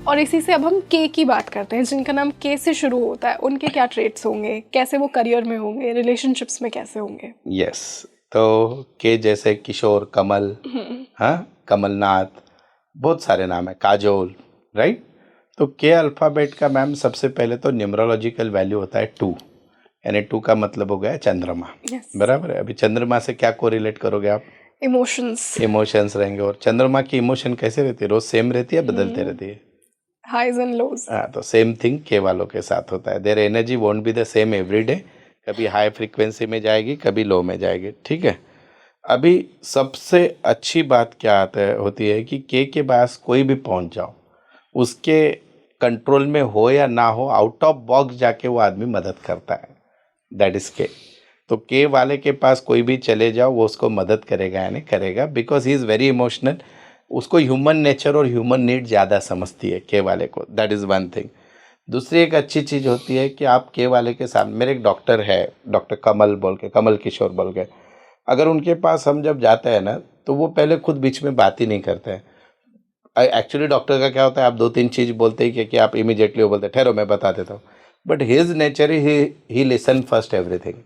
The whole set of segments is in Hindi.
और इसी से अब हम के की बात करते हैं, जिनका नाम के से शुरू होता है, उनके क्या ट्रेट्स होंगे, कैसे वो करियर में होंगे, रिलेशनशिप्स में कैसे होंगे? यस, तो के जैसे किशोर, कमल, हाँ, कमलनाथ, बहुत सारे नाम है, काजोल, राइट। तो के अल्फ़ाबेट का मैम सबसे पहले तो न्यूमरोलॉजिकल वैल्यू होता है 2, यानी 2 का मतलब हो गया चंद्रमा। बराबर है। अभी चंद्रमा से क्या कोरिलेट करोगे आप? इमोशंस रहेंगे। और चंद्रमा की इमोशन कैसे रहती है? रोज सेम रहती है, बदलते रहती है? Highs and lows. हाँ, तो सेम थिंग के वालों के साथ होता है। Their energy won't be the same every day, कभी हाई फ्रीक्वेंसी में जाएगी, कभी लो में जाएगी, ठीक है। अभी सबसे अच्छी बात क्या होती है कि के पास कोई भी पहुंच जाओ, उसके कंट्रोल में हो या ना हो, आउट ऑफ बॉक्स जाके वो आदमी मदद करता है, दैट इज के। तो के वाले के पास कोई भी चले जाओ, वो उसको मदद करेगा, यानी करेगा, because he is very emotional. उसको ह्यूमन नेचर और ह्यूमन नीड ज़्यादा समझती है के वाले को, दैट इज़ वन थिंग। दूसरी एक अच्छी चीज़ होती है कि आप के वाले के साथ, मेरे एक डॉक्टर है, डॉक्टर कमल बोल के, कमल किशोर बोल के, अगर उनके पास हम जब जाते हैं ना, तो वो पहले खुद बीच में बात ही नहीं करते हैं। एक्चुअली डॉक्टर का क्या होता है, आप 2-3 चीज़ बोलते ही कि आप इमीडिएटली वो बोलते हैं ठहरो मैं बता देता हूँ, but his nature he listen first everything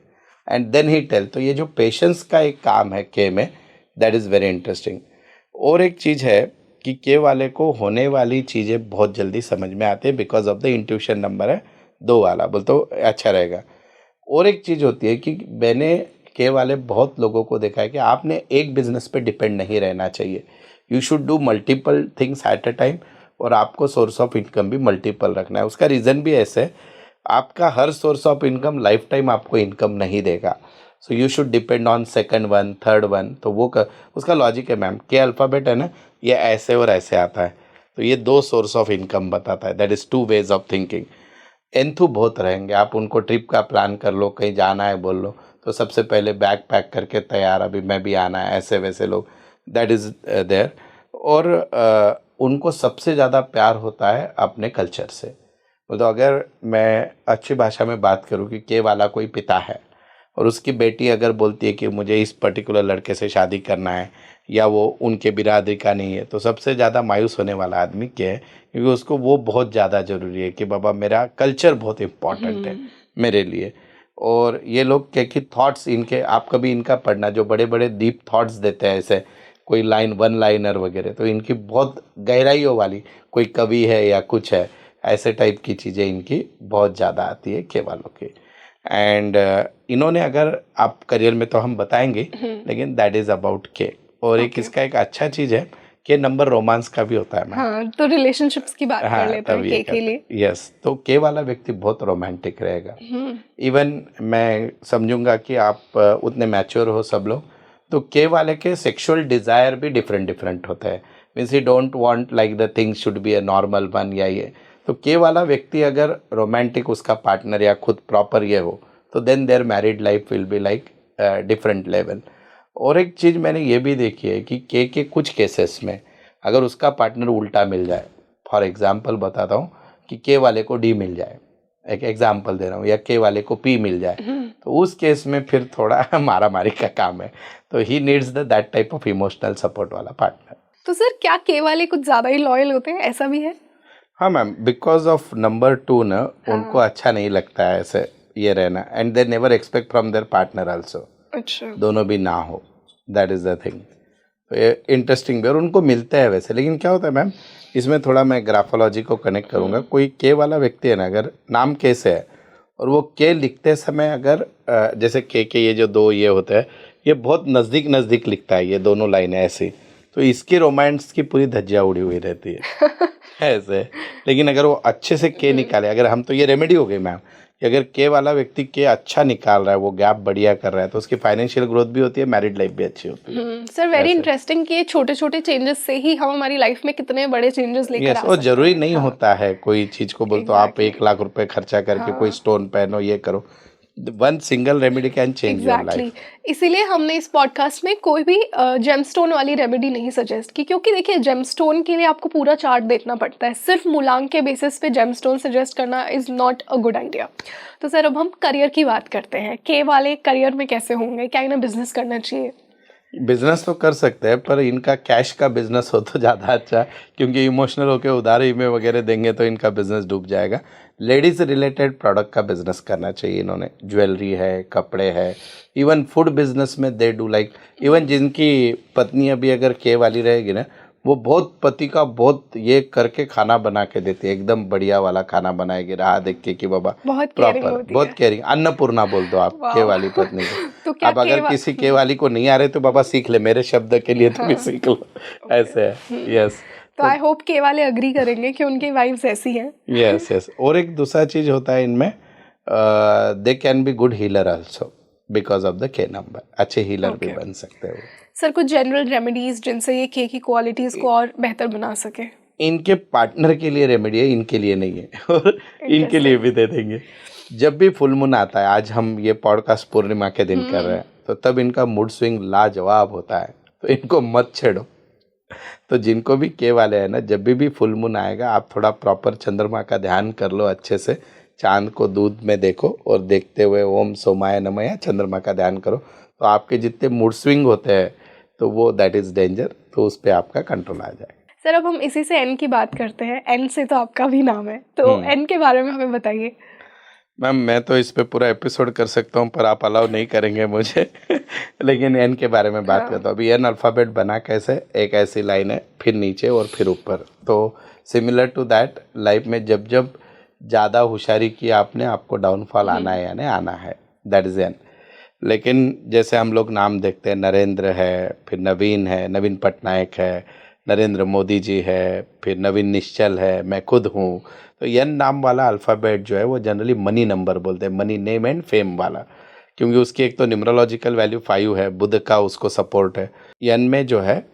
and then he tell. तो ये जो पेशेंस का एक काम है के में, दैट इज़ वेरी इंटरेस्टिंग। और एक चीज़ है कि के वाले को होने वाली चीज़ें बहुत जल्दी समझ में आती है, because of the intuition number है 2 वाला, बोल तो अच्छा रहेगा। और एक चीज़ होती है कि मैंने के वाले बहुत लोगों को देखा है कि आपने एक बिजनेस पे डिपेंड नहीं रहना चाहिए। You should do multiple things at a time, और आपको सोर्स ऑफ इनकम भी मल्टीपल रखना है। उसका रीज़न भी ऐसे है, आपका हर source of income lifetime आपको इनकम नहीं देगा। So you should depend on second one, third one. तो वो उसका लॉजिक है मैम, के अल्फ़ाबेट है ना, ये ऐसे और ऐसे आता है, तो ये 2 सोर्स ऑफ इनकम बताता है, that is 2 ways of thinking. Enthu बहुत रहेंगे, आप उनको ट्रिप का प्लान कर लो, कहीं जाना है बोल लो, तो सबसे पहले बैग पैक करके तैयार, अभी मैं भी आना है, ऐसे वैसे लोग, दैट इज़ देयर। और उनको सबसे ज़्यादा प्यार होता है अपने कल्चर से। तो अगर मैं अच्छी भाषा में बात करूँ कि के वाला कोई पिता है और उसकी बेटी अगर बोलती है कि मुझे इस पर्टिकुलर लड़के से शादी करना है, या वो उनके बिरादरी का नहीं है, तो सबसे ज़्यादा मायूस होने वाला आदमी क्या है, क्योंकि उसको वो बहुत ज़्यादा ज़रूरी है कि बाबा मेरा कल्चर बहुत इम्पॉर्टेंट है मेरे लिए। और ये लोग क्या कि थॉट्स इनके, आप कभी इनका पढ़ना, जो बड़े बड़े डीप थॉट्स देते हैं, ऐसे कोई लाइन, वन लाइनर वगैरह, तो इनकी बहुत गहराइयों वाली, कोई कवि है या कुछ है, ऐसे टाइप की चीज़ें इनकी बहुत ज़्यादा आती है के वालों की। एंड इन्होंने, अगर आप करियर में तो हम बताएंगे, लेकिन दैट इज़ अबाउट के। और एक इसका एक अच्छा चीज़ है कि नंबर रोमांस का भी होता है मैम। हाँ, तो रिलेशनशिप्स की बात कर लेते हैं तब के लिए। यस, तो के वाला व्यक्ति बहुत रोमांटिक रहेगा। इवन मैं समझूंगा कि आप उतने मैच्योर हो सब लोग, तो के वाले के सेक्सुअल डिज़ायर भी डिफरेंट डिफरेंट होता है। Means he don't want like the things should be a normal one, या ये। तो के वाला व्यक्ति अगर रोमांटिक उसका पार्टनर या खुद प्रॉपर ये हो, तो then their married life will be like different level. और एक चीज़ मैंने ये भी देखी है कि के कुछ केसेस में अगर उसका पार्टनर उल्टा मिल जाए, फॉर एग्जाम्पल बताता हूँ कि के वाले को डी मिल जाए, एक एग्जाम्पल दे रहा हूँ, या के वाले को पी मिल जाए, तो उस केस में फिर थोड़ा मारा मारी का काम है। तो he needs that type of emotional support वाला पार्टनर। तो सर क्या के वाले कुछ ज़्यादा ही लॉयल होते हैं, ऐसा भी है? हाँ मैम, बिकॉज ऑफ नंबर 2 ना, उनको अच्छा नहीं लगता है ऐसे ये रहना, and they never expect from there partner also. अच्छा। दोनों भी ना हो, दैट इज़ द थिंग। तो ये इंटरेस्टिंग भी, और उनको मिलता है वैसे। लेकिन क्या होता है मैम, इसमें थोड़ा मैं ग्राफोलॉजी को कनेक्ट करूँगा। कोई के वाला व्यक्ति है ना, अगर नाम के से है और वो के लिखते समय अगर जैसे के ये जो 2 ये होते हैं, ये बहुत नज़दीक नज़दीक लिखता है, ये दोनों लाइनें ऐसी, तो इसकी रोमांस की पूरी धज्जियाँ उड़ी हुई रहती है ऐसे। लेकिन अगर वो अच्छे से के निकाले, अगर हम, तो ये रेमेडी हो गई मैम, कि अगर के वाला व्यक्ति के अच्छा निकाल रहा है, वो गैप बढ़िया कर रहा है, तो उसकी फाइनेंशियल ग्रोथ भी होती है, मैरिड लाइफ भी अच्छी होती है। सर वेरी इंटरेस्टिंग कि ये छोटे छोटे चेंजेस से ही हम हमारी लाइफ में कितने बड़े चेंजेस लेकर आ सकते हैं। और जरूरी नहीं होता है कोई चीज को बोल तो आप 1 लाख रुपए खर्चा करके कोई स्टोन पहनो, ये करो। One single remedy can change your life. इसीलिए हमने इस पॉडकास्ट में कोई भी जेमस्टोन वाली रेमेडी नहीं सजेस्ट की, क्योंकि देखिए जेमस्टोन के लिए आपको पूरा चार्ट देखना पड़ता है। सिर्फ मूलांक के बेसिस पे जेमस्टोन सजेस्ट करना is not a good idea. तो सर अब हम करियर की बात करते हैं। के वाले करियर में कैसे होंगे, क्या इन्हें बिजनेस करना चाहिए? बिजनेस तो कर सकते हैं, पर इनका कैश का बिजनेस हो तो ज़्यादा अच्छा, क्योंकि इमोशनल होके उधारी में वगैरह देंगे तो इनका बिजनेस डूब जाएगा। लेडीज रिलेटेड प्रोडक्ट का बिजनेस करना चाहिए इन्होंने, ज्वेलरी है, कपड़े है, इवन फूड बिजनेस में दे डू लाइक, इवन जिनकी पत्नी अभी अगर के वाली रहेगी ना, वो बहुत पति का बहुत ये करके खाना बना के देती है, एकदम बढ़िया वाला खाना बनाएगी, राह देख के कि बाबा बहुत केयरिंग प्रॉपर, होती बहुत है। केयरिंग, अन्नपूर्णा बोल दो आप के वाह। वाली पत्नी को। तो क्या अब अगर किसी के वाली को नहीं आ रहे तो बाबा सीख ले, मेरे शब्द के लिए तो भी सीख लो, ऐसे है। यस, तो आई होप के वाले अग्री करेंगे कि उनकी वाइफ्स ऐसी हैं। Yes yes. और एक दूसरा चीज होता है इनमें, they can be good healer also because of the के नंबर, अच्छे हीलर भी बन सकते हैं वो। सर कुछ जनरल रेमेडीज जिनसे ये के की क्वालिटीज को और बेहतर बना सके? इनके पार्टनर के लिए रेमेडी है, इनके लिए नहीं है, और इनके लिए भी दे देंगे। जब भी फुल मून आता है, आज हम ये पॉडकास्ट पूर्णिमा के दिन कर रहे हैं, तो तब इनका मूड स्विंग लाजवाब होता है, तो इनको मत छेड़ो। तो जिनको भी के वाले हैं ना, जब भी फुल मून आएगा, आप थोड़ा प्रॉपर चंद्रमा का ध्यान कर लो अच्छे से, चांद को दूध में देखो और देखते हुए ओम सोमाय नमः या चंद्रमा का ध्यान करो, तो आपके जितने मूड स्विंग होते हैं तो वो दैट इज़ डेंजर, तो उस पर आपका कंट्रोल आ जाएगा। सर अब हम इसी से एन की बात करते हैं, एन से तो आपका भी नाम है, तो एन के बारे में हमें बताइए। मैम मैं तो इस पे पूरा एपिसोड कर सकता हूँ, पर आप अलाउ नहीं करेंगे मुझे लेकिन एन के बारे में बात करता हूँ। अभी एन अल्फ़ाबेट बना कैसे, एक ऐसी लाइन है, फिर नीचे और फिर ऊपर, तो सिमिलर टू दैट लाइफ में जब जब ज़्यादा होशियारी की आपने, आपको डाउनफॉल आना है, यानी आना है, दैट इज़ एन। लेकिन जैसे हम लोग नाम देखते हैं, नरेंद्र है, फिर नवीन है, नवीन पटनायक है, नरेंद्र मोदी जी है, फिर नवीन निश्चल है, मैं खुद हूँ, तो एन नाम वाला अल्फ़ाबेट जो है वो जनरली मनी नंबर बोलते हैं, मनी नेम एंड फेम वाला, क्योंकि उसकी एक तो न्यूमरोलॉजिकल वैल्यू 5 है, बुध का उसको सपोर्ट है। एन में जो है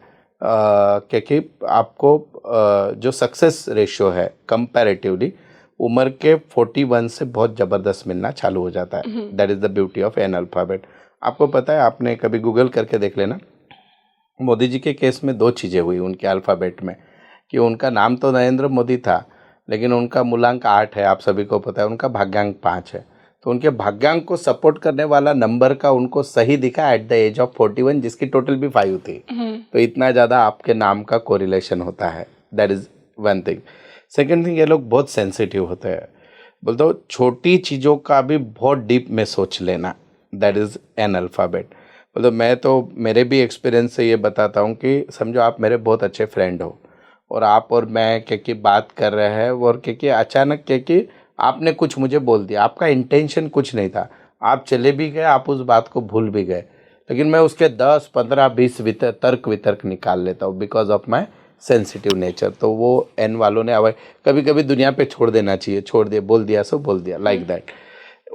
क्योंकि आपको जो सक्सेस रेशियो है कंपैरेटिवली उम्र के 41 से बहुत ज़बरदस्त मिलना चालू हो जाता है। That is the beauty of N alphabet. आपको पता है, आपने कभी गूगल करके देख लेना, मोदी जी के केस में 2 चीज़ें हुई उनके अल्फ़ाबेट में, कि उनका नाम तो नरेंद्र मोदी था, लेकिन उनका मूलांक 8 है, आप सभी को पता है, उनका भाग्यांक 5 है, तो उनके भाग्यांक को सपोर्ट करने वाला नंबर का उनको सही दिखा एट द एज ऑफ 41, जिसकी टोटल भी 5 थी। तो इतना ज़्यादा आपके नाम का कोरिलेशन होता है, that is one thing. Second thing, ये लोग बहुत सेंसिटिव होते हैं, बोलते हो छोटी चीज़ों का भी बहुत डीप में सोच लेना, दैट इज़ एन अल्फ़ाबेट। मतलब मैं तो मेरे भी एक्सपीरियंस से ये बताता हूँ कि समझो आप मेरे बहुत अच्छे फ्रेंड हो, और आप और मैं क्योंकि बात कर रहे हैं, और क्योंकि अचानक क्योंकि आपने कुछ मुझे बोल दिया, आपका इंटेंशन कुछ नहीं था, आप चले भी गए, आप उस बात को भूल भी गए, लेकिन मैं उसके 10, 15, 20 तर्क वितर्क निकाल लेता हूँ because of my sensitive nature. तो वो एन वालों ने अवॉइड, कभी कभी दुनिया पे छोड़ देना चाहिए, छोड़ दिया, बोल दिया सो बोल दिया, लाइक दैट।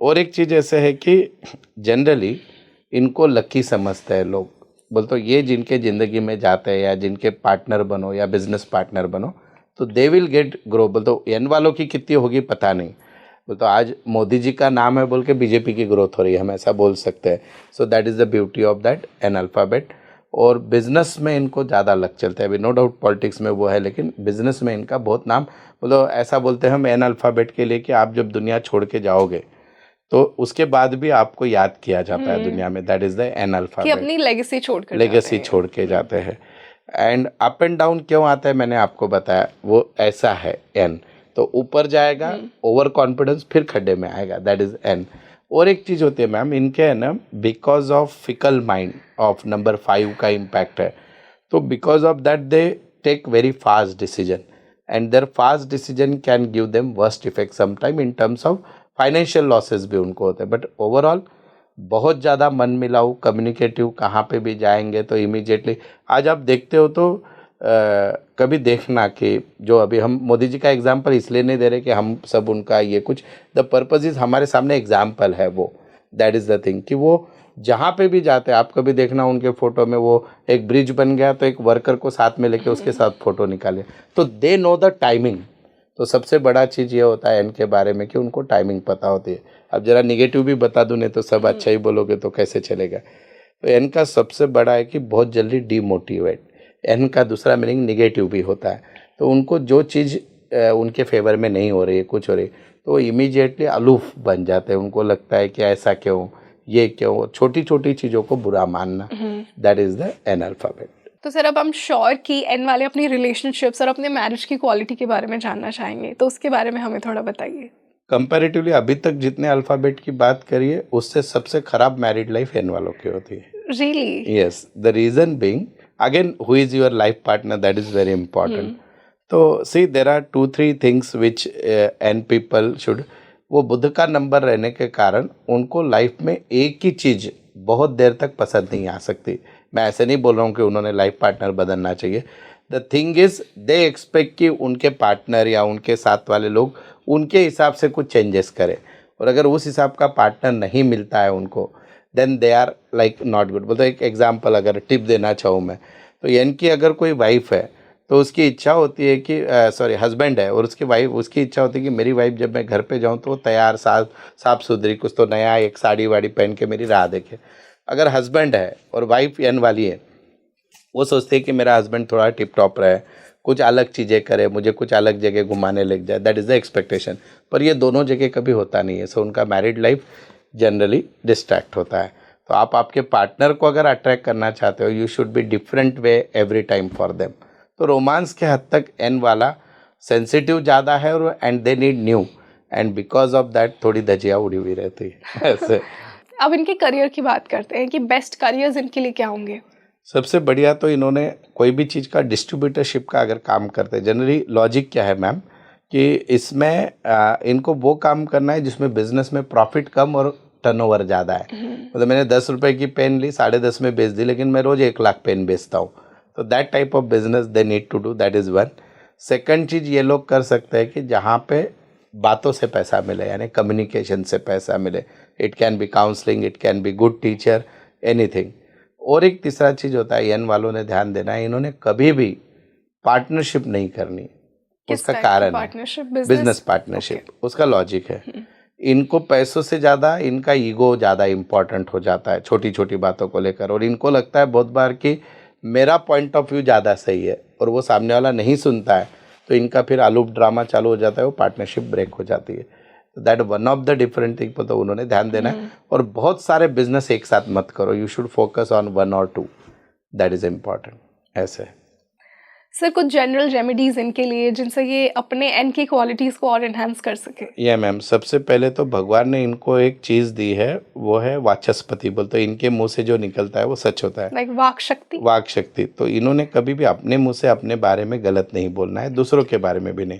और एक चीज़ ऐसे है कि जनरली इनको लकी समझते हैं लोग, बोलते ये जिनके ज़िंदगी में जाते हैं या जिनके पार्टनर बनो या बिजनेस पार्टनर बनो, तो दे विल गेट ग्रो। बोलते एन वालों की कितनी होगी पता नहीं, बोलते आज मोदी जी का नाम है बोल के बीजेपी की ग्रोथ हो रही है, हम ऐसा बोल सकते हैं। So that is the beauty of that N alphabet. और बिजनेस में इनको ज़्यादा लग चलता है, अभी नो डाउट पॉलिटिक्स में वो है, लेकिन बिजनेस में इनका बहुत नाम, बोलो ऐसा बोलते हैं हम एन अल्फ़ाबेट के लिए कि आप जब दुनिया छोड़ के जाओगे तो उसके बाद भी आपको याद किया जाता है दुनिया में, दैट इज़ द एन कि अल्फ़ाबेट, अपनी लेगेसी छोड़ के जाते हैं। एंड अप एंड डाउन क्यों आता है मैंने आपको बताया, वो ऐसा है एन, तो ऊपर जाएगा ओवर कॉन्फिडेंस, फिर खड्डे में आएगा, दैट इज़ एन। और एक चीज़ होती है मैम, इनके है ना, because of fickle mind of number 5 का इम्पैक्ट है, तो because of that they take very fast decision, and their fast decision can give them worst effect sometime in terms of financial losses भी उनको होते हैं। बट ओवरऑल बहुत ज़्यादा मन मिलाऊ, कम्युनिकेटिव, कहाँ पे भी जाएंगे तो इमीडिएटली, आज आप देखते हो तो कभी देखना कि जो अभी हम मोदी जी का एग्जाम्पल इसलिए नहीं दे रहे कि हम सब उनका ये कुछ, द पर्पज इज़ हमारे सामने एग्जाम्पल है वो, दैट इज़ द थिंग, कि वो जहाँ पे भी जाते हैं, आप कभी देखना उनके फ़ोटो में, वो एक ब्रिज बन गया तो एक वर्कर को साथ में लेके उसके साथ फ़ोटो निकाले, तो दे नो द टाइमिंग। तो सबसे बड़ा चीज़ ये होता है इनके बारे में कि उनको टाइमिंग पता होती है। अब जरा निगेटिव भी बता दूँ, नहीं तो सब अच्छा ही बोलोगे तो कैसे चलेगा। तो एन का सबसे बड़ा है कि बहुत जल्दी डीमोटिवेट, एन का दूसरा मीनिंग निगेटिव भी होता है, तो उनको जो चीज़ उनके फेवर में नहीं हो रही है, कुछ हो रही, तो इमीडिएटली अलूफ बन जाते हैं, उनको लगता है कि ऐसा क्यों, ये क्यों, छोटी छोटी चीज़ों को बुरा मानना, दैट इज़ द एनाल्फाबेट। तो सर अब हम श्योर कि एन वाले अपनी रिलेशनशिप्स और अपने मैरिज की क्वालिटी के बारे में जानना चाहेंगे, तो उसके बारे में हमें थोड़ा बताइए। कंपैरेटिवली अभी तक जितने अल्फ़ाबेट की बात करिए उससे सबसे खराब मैरिड लाइफ एन वालों की होती है। Really? Yes, the reason being again who is your life partner, that is very important. तो see there are 2-3 things which एन पीपल शुड, वो बुध का नंबर रहने के कारण उनको लाइफ में एक ही चीज़ बहुत देर तक पसंद नहीं आ सकती। मैं ऐसे नहीं बोल रहा हूँ कि उन्होंने लाइफ पार्टनर बदलना चाहिए। The thing is they expect कि उनके पार्टनर या उनके साथ वाले लोग उनके हिसाब से कुछ चेंजेस करें, और अगर उस हिसाब का पार्टनर नहीं मिलता है उनको, then they are like not good. बोलते एक एग्जाम्पल अगर टिप देना चाहूँ मैं, तो यानी कि अगर कोई वाइफ है तो उसकी इच्छा होती है कि सॉरी हस्बैंड है और उसकी वाइफ, उसकी इच्छा होती है कि मेरी वाइफ जब मैं घर पे जाऊँ तो वो तैयार साफ सुथरी कुछ तो नया एक साड़ी वाड़ी पहन के मेरी राह देखे। अगर हस्बैंड है और वाइफ एन वाली है, वो सोचते हैं कि मेरा हस्बैंड थोड़ा टिप टॉप रहे, कुछ अलग चीज़ें करे, मुझे कुछ अलग जगह घुमाने लग जाए, दैट इज़ द एक्सपेक्टेशन। पर ये दोनों जगह कभी होता नहीं है, सो उनका मैरिड लाइफ जनरली डिस्ट्रैक्ट होता है। तो आप आपके पार्टनर को अगर अट्रैक्ट करना चाहते हो, you should be different way every time for them. तो रोमांस के हद तक एन वाला सेंसिटिव ज़्यादा है और and they need new, and because of that थोड़ी धजिया उड़ी हुई रहती है ऐसे। अब इनके करियर की बात करते हैं कि बेस्ट करियर्स इनके लिए क्या होंगे। सबसे बढ़िया तो इन्होंने कोई भी चीज़ का डिस्ट्रीब्यूटरशिप का अगर काम करते हैं, जनरली लॉजिक क्या है मैम कि इसमें इनको वो काम करना है जिसमें बिजनेस में प्रॉफिट कम और टर्नओवर ज़्यादा है। मतलब मैंने 10 रुपए की पेन ली, 10.5 में बेच दी, लेकिन मैं रोज़ 1 लाख पेन बेचता हूँ। तो that type of business they need to do, that is one. Second चीज़ ये लोग कर सकते हैं कि जहाँ पे बातों से पैसा मिले, यानी कम्युनिकेशन से पैसा मिले। It can be counselling, it can be good teacher, anything. और एक तीसरा चीज़ होता है, एन वालों ने ध्यान देना है, इन्होंने कभी भी पार्टनरशिप नहीं करनी। उसका कारण है बिजनेस पार्टनरशिप, उसका लॉजिक है। इनको पैसों से ज़्यादा इनका ईगो ज़्यादा इम्पॉर्टेंट हो जाता है छोटी छोटी बातों को लेकर, और इनको लगता है बहुत बार कि मेरा पॉइंट ऑफ व्यू ज़्यादा सही है और वो सामने वाला नहीं सुनता है, तो इनका फिर आलूप ड्रामा चालू हो जाता है, वो पार्टनरशिप ब्रेक हो जाती है। तो that one of the different thing, तो उन्होंने ध्यान देना है। और बहुत सारे बिजनेस एक साथ मत करो, you should focus on 1 or 2, that is important. ऐसे सर कुछ जनरल रेमेडीज इनके लिए जिनसे ये अपने एन की क्वालिटीज़ को और एनहांस कर सके। ये मैम, सबसे पहले तो भगवान ने इनको एक चीज़ दी है, वो है वाचस्पति। बोलते तो इनके मुंह से जो निकलता है वो सच होता है, लाइक वाक शक्ति। वाक शक्ति। तो इन्होंने कभी भी अपने मुंह से अपने बारे में गलत नहीं बोलना है, दूसरों के बारे में भी नहीं।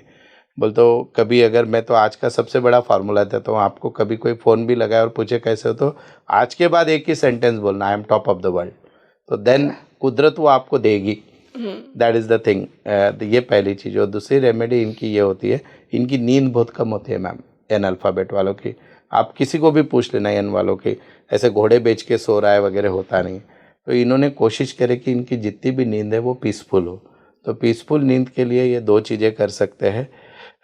बोल तो कभी अगर मैं तो आज का सबसे बड़ा फार्मूला देता हूँ आपको, कभी कोई फ़ोन भी लगाए और पूछे कैसे हो, तो आज के बाद एक ही सेंटेंस बोलना, I am top of the world. तो देन कुदरत वो आपको देगी, दैट इज़ द थिंग। ये पहली चीज़। और दूसरी रेमेडी इनकी ये होती है, इनकी नींद बहुत कम होती है मैम, एन अल्फ़ाबेट वालों की। आप किसी को भी पूछ लेना एन वालों की, ऐसे घोड़े बेच के सो रहा है वगैरह होता नहीं। तो इन्होंने कोशिश करे कि इनकी जितनी भी नींद है वो पीसफुल हो। तो पीसफुल नींद के लिए ये 2 चीज़ें कर सकते हैं।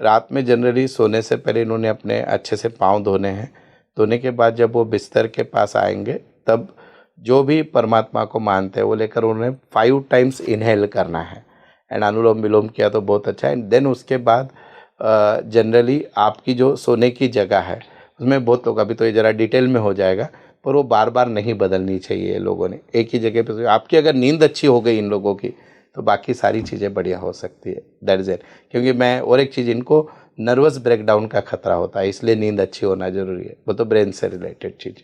रात में जनरली सोने से पहले इन्होंने अपने अच्छे से पाँव धोने हैं। धोने के बाद जब वो बिस्तर के पास आएंगे, तब जो भी परमात्मा को मानते हैं वो लेकर उन्हें 5 टाइम्स इनहेल करना है, एंड अनुलोम विलोम किया तो बहुत अच्छा है। एंड देन उसके बाद जनरली आपकी जो सोने की जगह है उसमें बहुत लोग, अभी तो ये ज़रा डिटेल में हो जाएगा, पर वो बार बार नहीं बदलनी चाहिए लोगों ने, एक ही जगह पे। आपकी अगर नींद अच्छी हो गई इन लोगों की, तो बाकी सारी चीज़ें बढ़िया हो सकती है, दैट इज़ इट। क्योंकि मैं और एक चीज़, इनको नर्वस ब्रेकडाउन का खतरा होता है, इसलिए नींद अच्छी होना ज़रूरी है। वो तो ब्रेन से रिलेटेड चीज़।